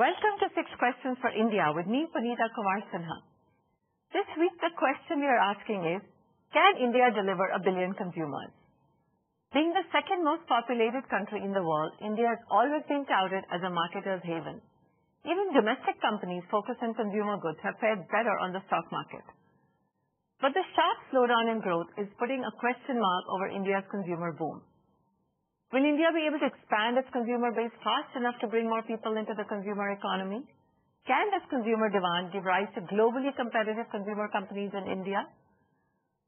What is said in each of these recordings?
Welcome to 6 Questions for India with me, Punita Kumar Sinha. This week, the question we are asking is, can India deliver a billion consumers? Being the second most populated country in the world, India has always been touted as a marketer's haven. Even domestic companies focused on consumer goods have fared better on the stock market. But the sharp slowdown in growth is putting a question mark over India's consumer boom. Will India be able to expand its consumer base fast enough to bring more people into the consumer economy? Can this consumer demand give rise to globally competitive consumer companies in India?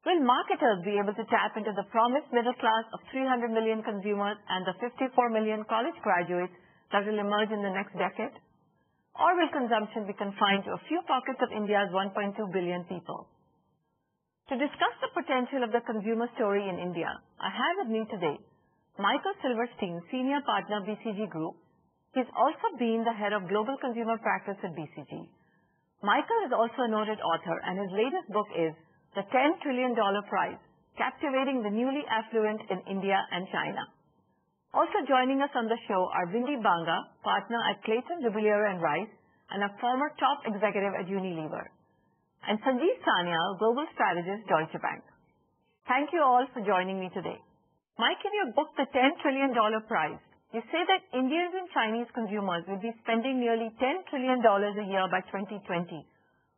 Will marketers be able to tap into the promised middle class of 300 million consumers and the 54 million college graduates that will emerge in the next decade? Or will consumption be confined to a few pockets of India's 1.2 billion people? To discuss the potential of the consumer story in India, I have with me today Michael Silverstein, Senior Partner, BCG Group. He's also been the Head of Global Consumer Practice at BCG. Michael is also a noted author, and his latest book is The $10 Trillion Prize, Captivating the Newly Affluent in India and China. Also joining us on the show are Vindy Banga, Partner at Clayton, Dubilier & Rice, and a former top executive at Unilever, and Sanjeev Sanyal, Global Strategist, Deutsche Bank. Thank you all for joining me today. Mike, in your book, The $10 Trillion Prize, you say that Indians and Chinese consumers will be spending nearly $10 trillion a year by 2020,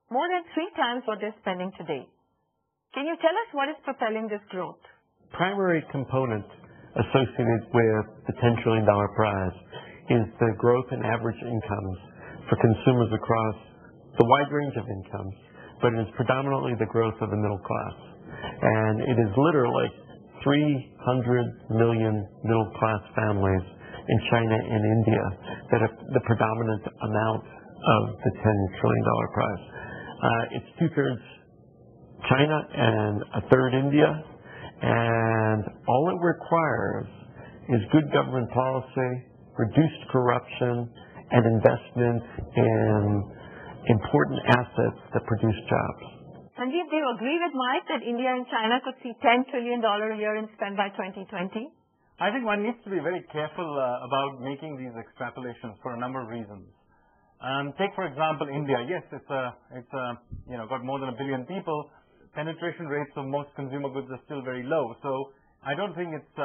more than 3 times what they're spending today. Can you tell us what is propelling this growth? Primary component associated with the $10 trillion prize is the growth in average incomes for consumers across the wide range of incomes, but it is predominantly the growth of the middle class. And it is literally 300 million middle-class families in China and India that are the predominant amount of the $10 trillion prize. It's 2/3 China and 1/3 India, and all it requires is good government policy, reduced corruption, and investment in important assets that produce jobs. Sanjeev, do you agree with Mike that India and China could see $10 trillion a year in spend by 2020? I think one needs to be very careful about making these extrapolations for a number of reasons. Take, for example, India. Yes, it's got more than 1 billion people. Penetration rates of most consumer goods are still very low. So I don't think it's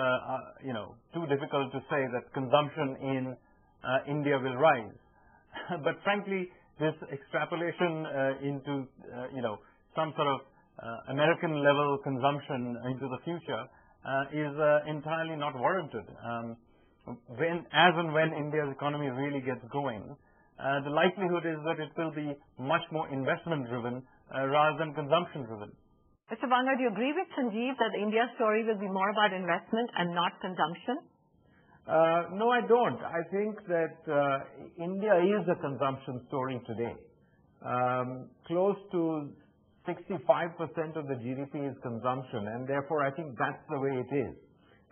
too difficult to say that consumption in India will rise. But frankly, this extrapolation into some sort of American-level consumption into the future is entirely not warranted. As and when India's economy really gets going, the likelihood is that it will be much more investment-driven rather than consumption-driven. Mr. Banga, do you agree with Sanjeev that India's story will be more about investment and not consumption? No, I don't. I think that India is a consumption story today. Close to 65% of the GDP is consumption, and therefore I think that's the way it is.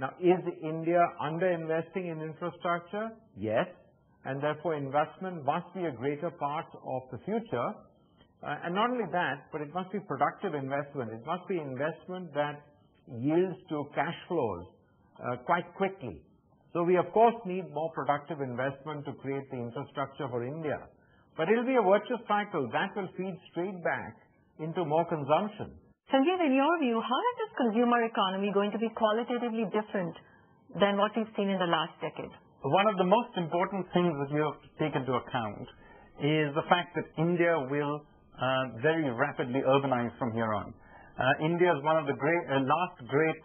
Now, is India underinvesting in infrastructure? Yes, and therefore investment must be a greater part of the future. And not only that, but it must be productive investment. It must be investment that yields to cash flows quite quickly. So we, of course, need more productive investment to create the infrastructure for India. But it will be a virtuous cycle that will feed straight back into more consumption. Sanjeev, in your view, how is this consumer economy going to be qualitatively different than what we've seen in the last decade? One of the most important things that you have to take into account is the fact that India will very rapidly urbanize from here on. India is one of the last great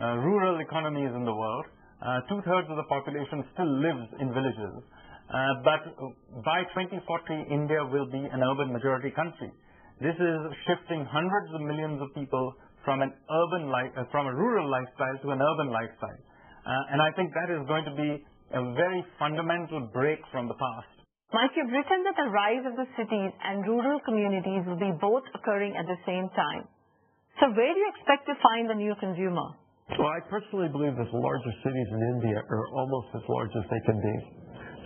rural economies in the world. 2/3 of the population still lives in villages. But by 2040, India will be an urban majority country. This is shifting hundreds of millions of people from from a rural lifestyle to an urban lifestyle. And I think that is going to be a very fundamental break from the past. Mike, you've written that the rise of the cities and rural communities will be both occurring at the same time. So where do you expect to find the new consumer? Well, I personally believe that the larger cities in India are almost as large as they can be.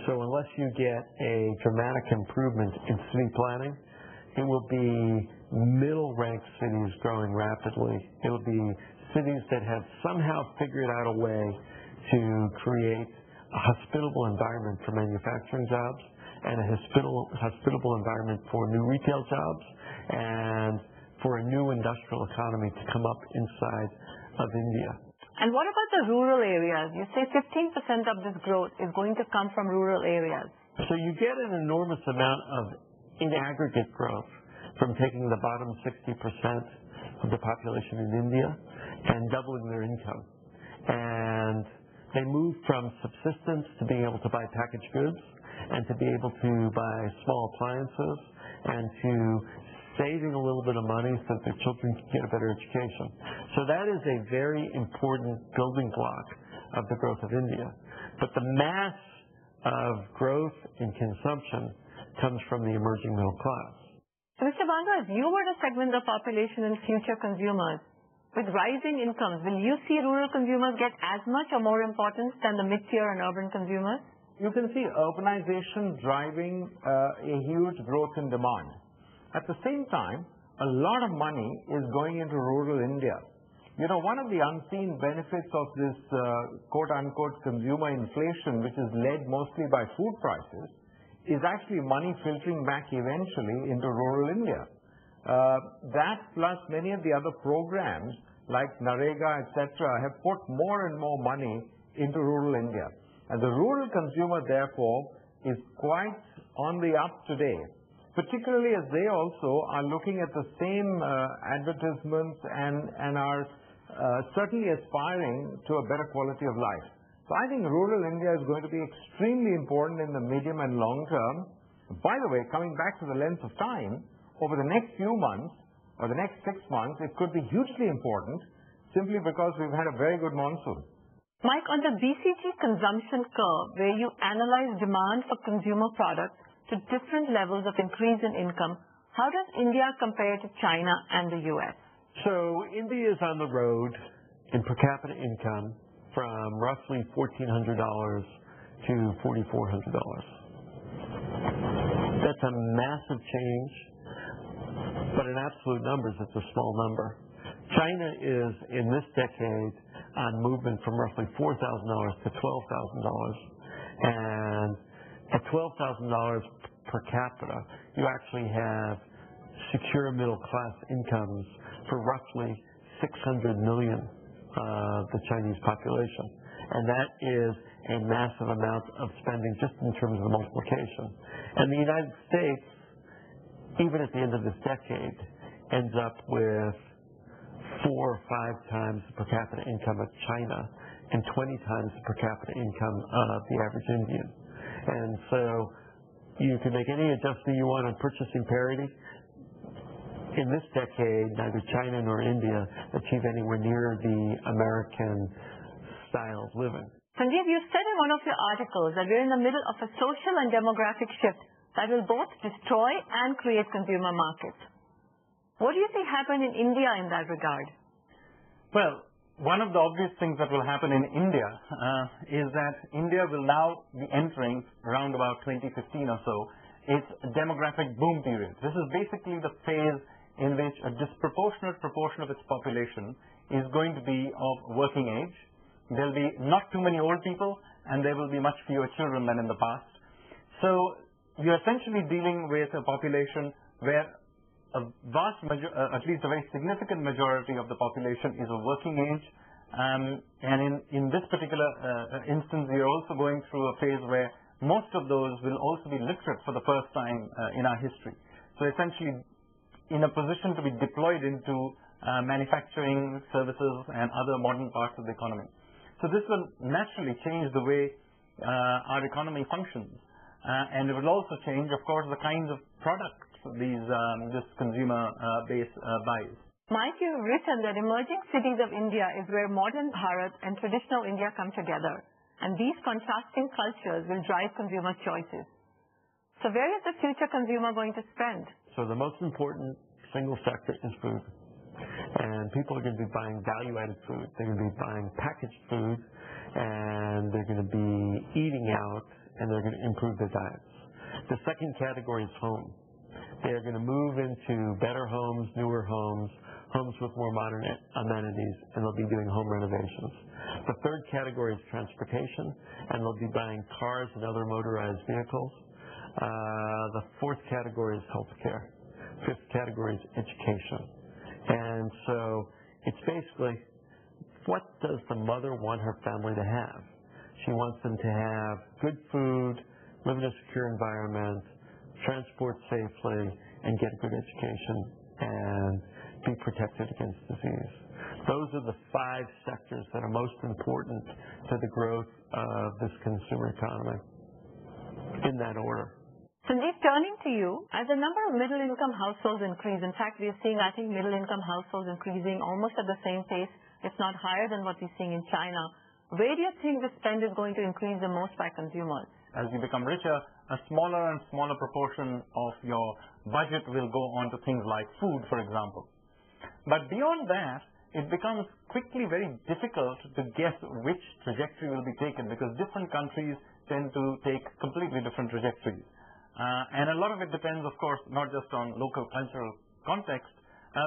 So unless you get a dramatic improvement in city planning, it will be middle-ranked cities growing rapidly. It will be cities that have somehow figured out a way to create a hospitable environment for manufacturing jobs and a hospitable environment for new retail jobs and for a new industrial economy to come up inside of India. And what about the rural areas? You say 15% of this growth is going to come from rural areas. So you get an enormous amount of in aggregate growth from taking the bottom 60% of the population in India and doubling their income. And they move from subsistence to being able to buy packaged goods and to be able to buy small appliances and to saving a little bit of money so that their children can get a better education. So that is a very important building block of the growth of India. But the mass of growth in consumption comes from the emerging middle class. Mr. Banga, if you were to segment the population in future consumers, with rising incomes, will you see rural consumers get as much or more importance than the mid-tier and urban consumers? You can see urbanization driving a huge growth in demand. At the same time, a lot of money is going into rural India. You know, one of the unseen benefits of this quote-unquote consumer inflation, which is led mostly by food prices, is actually money filtering back eventually into rural India. That plus many of the other programs like Narega, etc., have put more and more money into rural India. And the rural consumer, therefore, is quite on the up today, particularly as they also are looking at the same advertisements and are certainly aspiring to a better quality of life. So I think rural India is going to be extremely important in the medium and long term. By the way, coming back to the length of time, over the next few months or the next 6 months, it could be hugely important simply because we've had a very good monsoon. Mike, on the BCG consumption curve, where you analyze demand for consumer products to different levels of increase in income, how does India compare to China and the US? So India is on the road in per capita income from roughly $1,400 to $4,400. That's a massive change, but in absolute numbers, it's a small number. China is, in this decade, on movement from roughly $4,000 to $12,000. And at $12,000 per capita, you actually have secure middle-class incomes for roughly 600 million of the Chinese population. And that is a massive amount of spending just in terms of the multiplication. And the United States, even at the end of this decade, ends up with 4 or 5 times the per capita income of China and 20 times the per capita income of the average Indian. And so you can make any adjustment you want on purchasing parity. In this decade, neither China nor India achieve anywhere near the American style of living. Sanjeev, you said in one of your articles that we're in the middle of a social and demographic shift that will both destroy and create consumer markets. What do you think happened in India in that regard? Well, one of the obvious things that will happen in India is that India will now be entering around about 2015 or so its demographic boom period. This is basically the phase in which a disproportionate proportion of its population is going to be of working age. There will be not too many old people, and there will be much fewer children than in the past. So you're essentially dealing with a population where a vast at least a very significant majority of the population is of working age. And in this particular instance, we are also going through a phase where most of those will also be literate for the first time in our history. So essentially in a position to be deployed into manufacturing, services, and other modern parts of the economy. So this will naturally change the way our economy functions. And it will also change, of course, the kinds of products this consumer base buys. Mike, you've written that emerging cities of India is where modern Bharat and traditional India come together. And these contrasting cultures will drive consumer choices. So where is the future consumer going to spend? So the most important single sector is food. And people are going to be buying value-added food. They're going to be buying packaged food, and they're going to be eating out, and they're going to improve their diets. The second category is home. They're going to move into better homes, newer homes, homes with more modern amenities, and they'll be doing home renovations. The third category is transportation, and they'll be buying cars and other motorized vehicles. The fourth category is healthcare. Fifth category is education. And so it's basically, what does the mother want her family to have? She wants them to have good food, live in a secure environment, transport safely, and get a good education, and be protected against disease. Those are the 5 sectors that are most important to the growth of this consumer economy, in that order. Sanjeev, turning to you, as the number of middle-income households increase, in fact, we are seeing, I think, middle-income households increasing almost at the same pace, if not higher than what we're seeing in China. Where do you think the spend is going to increase the most by consumers? As you become richer, a smaller and smaller proportion of your budget will go on to things like food, for example. But beyond that, it becomes quickly very difficult to guess which trajectory will be taken, because different countries tend to take completely different trajectories. And a lot of it depends, of course, not just on local cultural context,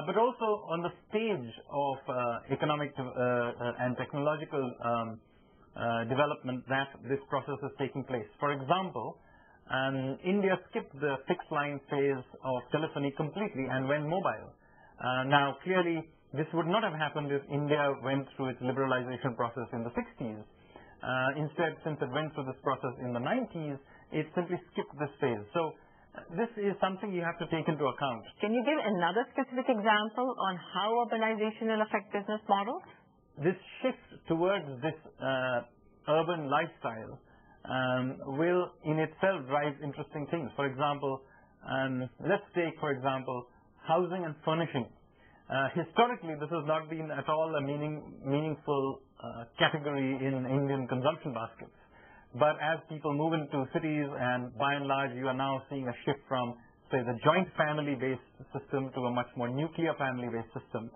but also on the stage of economic and technological development that this process is taking place. For example, India skipped the fixed line phase of telephony completely and went mobile. Now, clearly, this would not have happened if India went through its liberalization process in the 60s. Instead, since it went through this process in the 90s, it simply skipped this phase. So this is something you have to take into account. Can you give another specific example on how urbanization will affect business models? This shift towards this urban lifestyle will in itself drive interesting things. For example, let's take, for example, housing and furnishing. Historically, this has not been at all a meaningful category in Indian consumption baskets. But as people move into cities, and by and large, you are now seeing a shift from, say, the joint family-based system to a much more nuclear family-based system.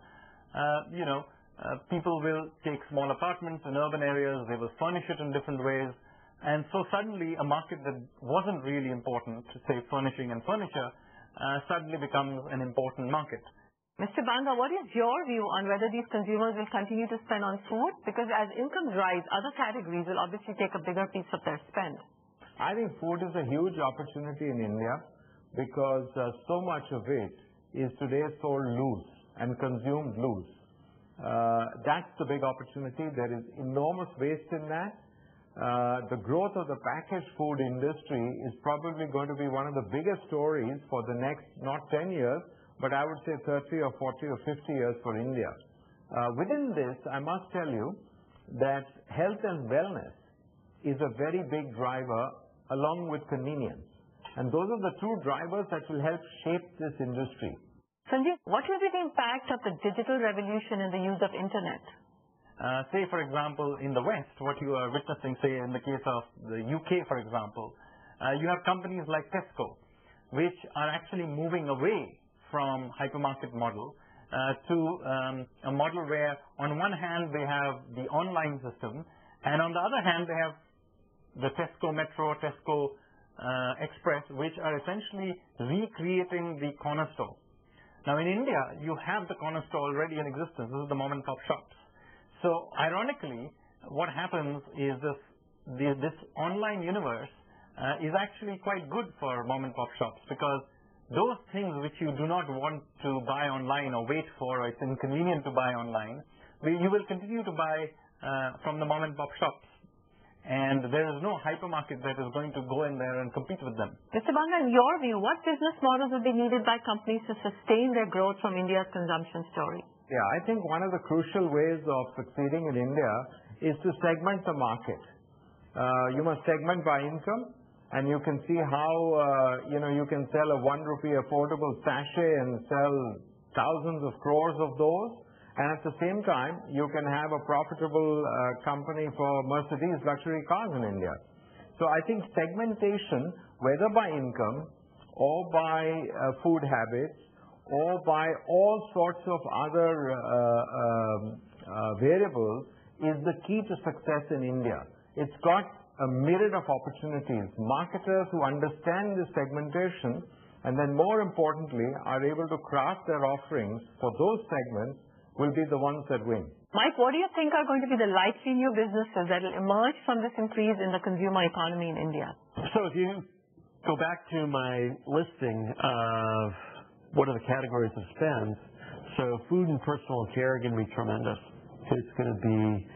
People will take small apartments in urban areas, they will furnish it in different ways, and so suddenly a market that wasn't really important, say furnishing and furniture, suddenly becomes an important market. Mr. Banga, what is your view on whether these consumers will continue to spend on food? Because as incomes rise, other categories will obviously take a bigger piece of their spend. I think food is a huge opportunity in India because so much of it is today sold loose and consumed loose. That's the big opportunity. There is enormous waste in that. The growth of the packaged food industry is probably going to be one of the biggest stories for the next, not 10 years, but I would say 30 or 40 or 50 years for India. Within this, I must tell you that health and wellness is a very big driver along with convenience. And those are the two drivers that will help shape this industry. Sanjeev, what will be the impact of the digital revolution in the use of internet? Say, for example, in the West, what you are witnessing, say, in the case of the UK, for example, you have companies like Tesco, which are actually moving away from hypermarket model to a model where on one hand they have the online system, and on the other hand they have the Tesco Metro, Tesco Express, which are essentially recreating the corner store. Now in India, you have the corner store already in existence. This is the mom and pop shops. So ironically, what happens is this online universe is actually quite good for mom and pop shops, because those things which you do not want to buy online or wait for, or it's inconvenient to buy online, you will continue to buy from the mom and pop shops. And there is no hypermarket that is going to go in there and compete with them. Mr. Banga, in your view, what business models will be needed by companies to sustain their growth from India's consumption story? Yeah, I think one of the crucial ways of succeeding in India is to segment the market. You must segment by income. And you can see how, you can sell a 1 rupee affordable sachet and sell thousands of crores of those. And at the same time, you can have a profitable company for Mercedes luxury cars in India. So I think segmentation, whether by income or by food habits or by all sorts of other variables, is the key to success in India. It's got a myriad of opportunities. Marketers who understand this segmentation and then more importantly are able to craft their offerings for those segments will be the ones that win. Mike, what do you think are going to be the likely new businesses that will emerge from this increase in the consumer economy in India? So if you go back to my listing of what are the categories of spend. So food and personal care are going to be tremendous. It's going to be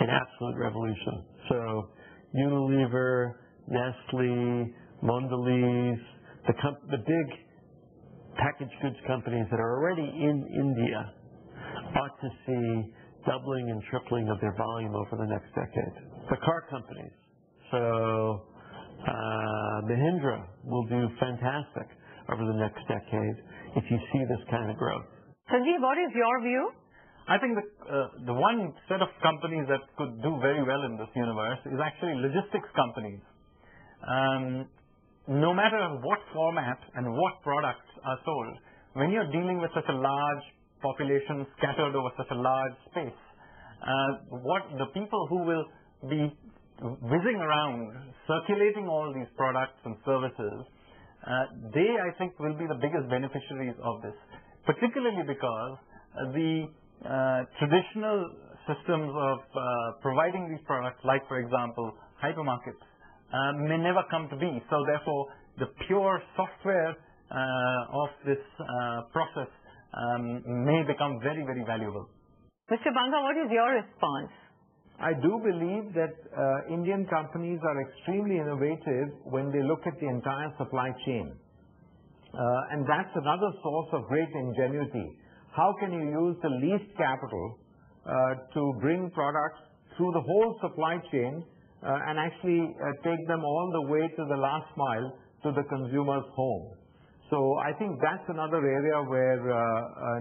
an absolute revolution. So Unilever, Nestle, Mondelez, the big packaged goods companies that are already in India ought to see doubling and tripling of their volume over the next decade. The car companies. So Mahindra will do fantastic over the next decade if you see this kind of growth. Sanjeev, what is your view? I think the one set of companies that could do very well in this universe is actually logistics companies. No matter what format and what products are sold, when you're dealing with such a large population scattered over such a large space, what the people who will be whizzing around, circulating all these products and services, they, I think, will be the biggest beneficiaries of this, particularly because the traditional systems of providing these products, like, for example, hypermarkets, may never come to be. So, therefore, the pure software of this process may become very, very valuable. Mr. Banga, what is your response? I do believe that Indian companies are extremely innovative when they look at the entire supply chain. And that's another source of great ingenuity. How can you use the least capital to bring products through the whole supply chain and actually take them all the way to the last mile to the consumer's home? So I think that's another area where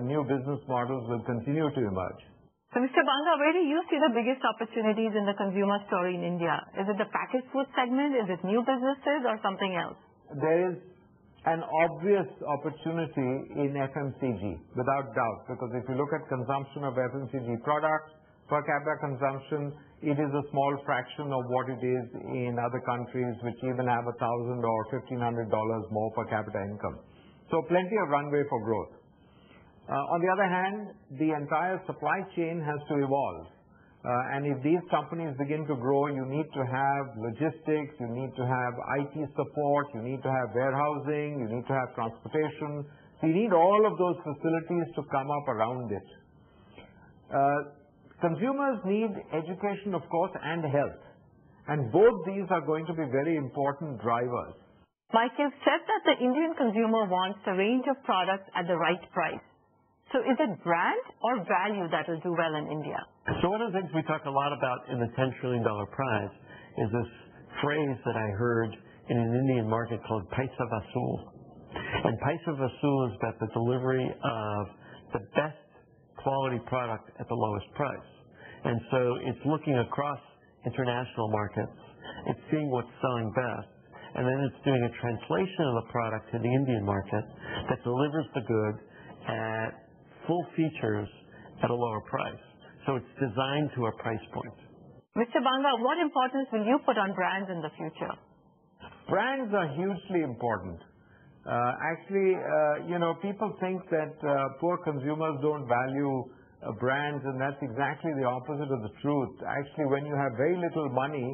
new business models will continue to emerge. So, Mr. Banga, where do you see the biggest opportunities in the consumer story in India? Is it the packaged food segment? Is it new businesses or something else? There is an obvious opportunity in FMCG, without doubt, because if you look at consumption of FMCG products, per capita consumption, it is a small fraction of what it is in other countries which even have $1,000 or $1,500 more per capita income. So plenty of runway for growth. On the other hand, the entire supply chain has to evolve. And if these companies begin to grow, you need to have logistics, you need to have IT support, you need to have warehousing, you need to have transportation. So you need all of those facilities to come up around it. Consumers need education, of course, and health. And both these are going to be very important drivers. Mike, you've said that the Indian consumer wants a range of products at the right price. So is it brand or value that will do well in India? So one of the things we talk a lot about in the $10 trillion prize is this phrase that I heard in an Indian market called Paisa Vasool. And Paisa Vasool is about the delivery of the best quality product at the lowest price. And so it's looking across international markets, it's seeing what's selling best, and then it's doing a translation of the product to the Indian market that delivers the good at full features at a lower price. So it's designed to a price point. Mr. Banga, what importance will you put on brands in the future? Brands are hugely important. People think that poor consumers don't value brands, and that's exactly the opposite of the truth. Actually, when you have very little money,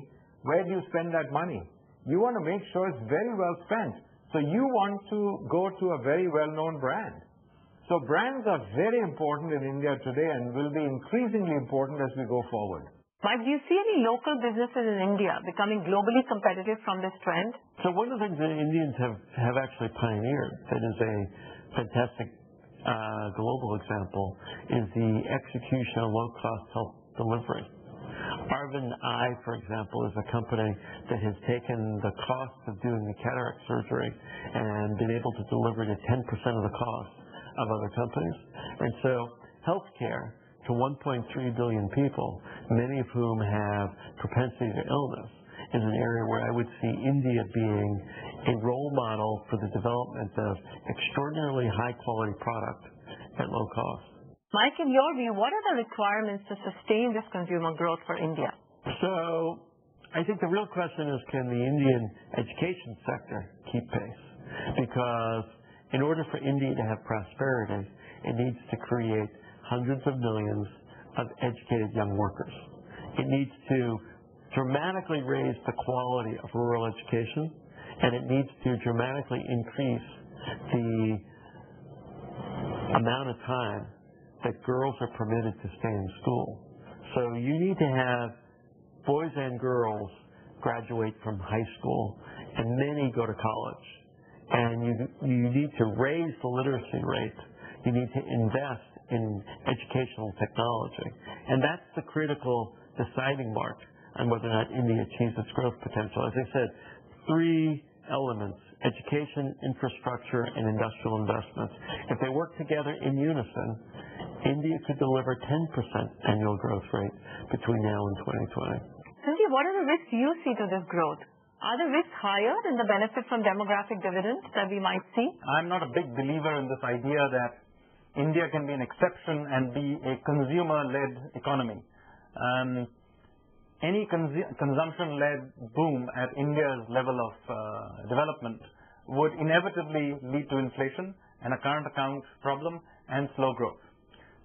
where do you spend that money? You want to make sure it's very well spent. So you want to go to a very well-known brand. So brands are very important in India today and will be increasingly important as we go forward. Mike, do you see any local businesses in India becoming globally competitive from this trend? So one of the things that Indians have actually pioneered that is a fantastic global example is the execution of low-cost health delivery. Arvind, for example, is a company that has taken the cost of doing the cataract surgery and been able to deliver to 10% of the cost of other companies. And so healthcare to 1.3 billion people, many of whom have propensity to illness, is an area where I would see India being a role model for the development of extraordinarily high quality product at low cost. Mike, in your view, what are the requirements to sustain this consumer growth for India? So I think the real question is, can the Indian education sector keep pace? Because in order for India to have prosperity, it needs to create hundreds of millions of educated young workers. It needs to dramatically raise the quality of rural education. and it needs to dramatically increase the amount of time that girls are permitted to stay in school. So you need to have boys and girls graduate from high school, and many go to college. And you need to raise the literacy rate. You need to invest in educational technology. And that's the critical deciding mark on whether or not India achieves its growth potential. As I said, 3 elements: education, infrastructure, and industrial investments. If they work together in unison, India could deliver 10% annual growth rate between now and 2020. Sanjeev, what are the risks you see to this growth? Are the risks higher than the benefit from demographic dividends that we might see? I'm not a big believer in this idea that India can be an exception and be a consumer-led economy. Any consumption-led boom at India's level of development would inevitably lead to inflation and a current account problem and slow growth.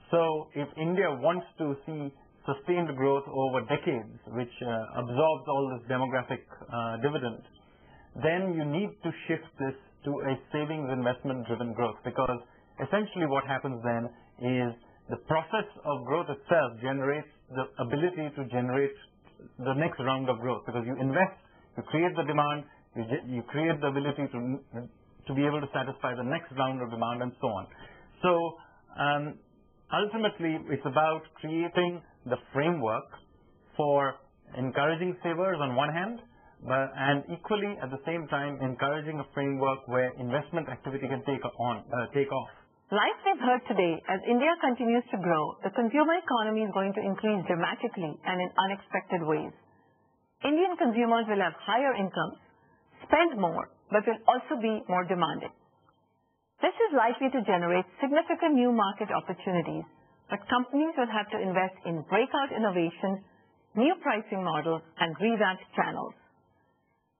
So if India wants to see sustained growth over decades, which absorbs all this demographic dividend, then you need to shift this to a savings investment driven growth, because essentially what happens then is the process of growth itself generates the ability to generate the next round of growth, because you invest, you create the demand, you create the ability to be able to satisfy the next round of demand, and so on. So ultimately it's about creating the framework for encouraging savers on one hand, and equally at the same time encouraging a framework where investment activity can take off. Like we've heard today, as India continues to grow, the consumer economy is going to increase dramatically and in unexpected ways. Indian consumers will have higher incomes, spend more, but will also be more demanding. This is likely to generate significant new market opportunities, but companies will have to invest in breakout innovations, new pricing models, and revamped channels.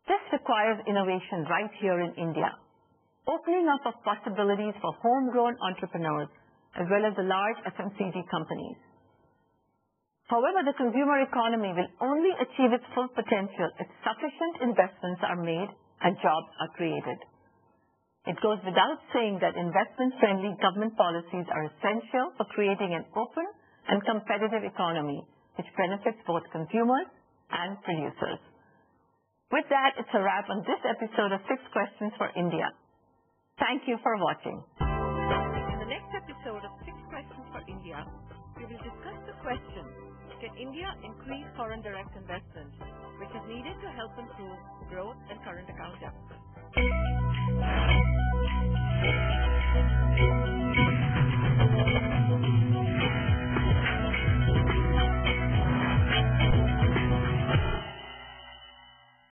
This requires innovation right here in India, opening up of possibilities for homegrown entrepreneurs as well as the large FMCG companies. However, the consumer economy will only achieve its full potential if sufficient investments are made and jobs are created. It goes without saying that investment-friendly government policies are essential for creating an open and competitive economy which benefits both consumers and producers. With that, it's a wrap on this episode of 6 Questions for India. Thank you for watching. In the next episode of 6 Questions for India, we will discuss the question, can India increase foreign direct investment, which is needed to help improve growth and current account deficit?